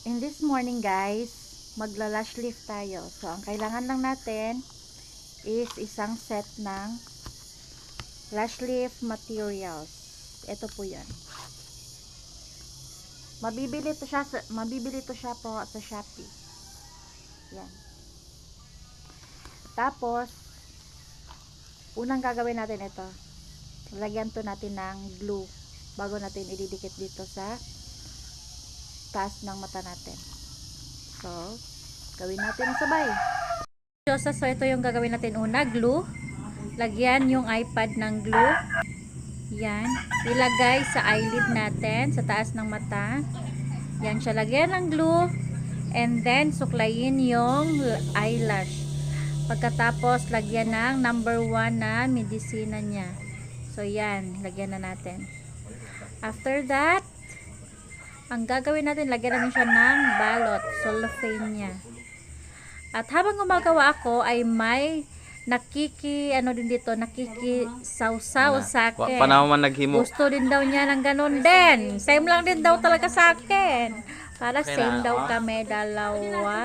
In this morning guys, magla-lash lift tayo. So, ang kailangan lang natin is isang set ng lash lift materials. Ito po 'yan. Mabibili to siya po sa Shopee. Yan. Tapos, unang gagawin natin ito. Lagyan to natin ng glue bago natin ididikit dito sa taas ng mata natin. So, gawin natin ang sabay. So, ito yung gagawin natin una, glue. Lagyan yung iPad ng glue. Yan. Ilagay sa eyelid natin, sa taas ng mata. Yan siya. Lagyan ng glue. And then, suklayin yung eyelash. Pagkatapos, lagyan ng number 1 na medisina niya. So, yan. Lagyan na natin. After that, ang gagawin natin, lagyan natin siya ng balot, cellophane niya. At habang gumagawa ako, ay may nakikisawsaw sa akin. Panaman naghimo. Gusto din daw niya ng ganun din. Same lang din daw talaga sa akin. Para same daw kami, dalawa.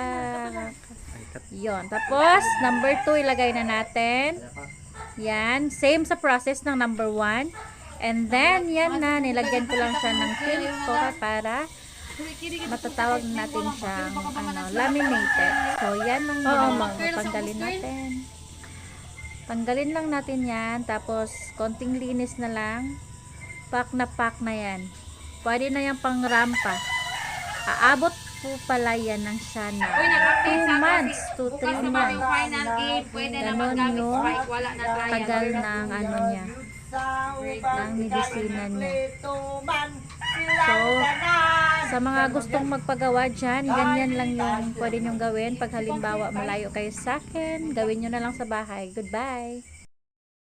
Yon. Tapos, number 2, ilagay na natin. Yan. Same sa process ng number 1. And then, yan na, nilagyan ko lang siya ng filter para matatawag natin siyang laminated. So, yan ang ginawa. Tanggalin natin. Tanggalin lang natin yan. Tapos, konting linis na lang. Pack na yan. Pwede na yung pang rampa. Aabot po pala yan ng siya na 2 months to 3 months. Ganon yung tagal ng ano niya. Ng medisina niya. So, sa mga gustong magpagawa dyan, ganyan lang yung pwede nyong gawin. Pag halimbawa malayo kayo sa akin, gawin nyo na lang sa bahay. Goodbye!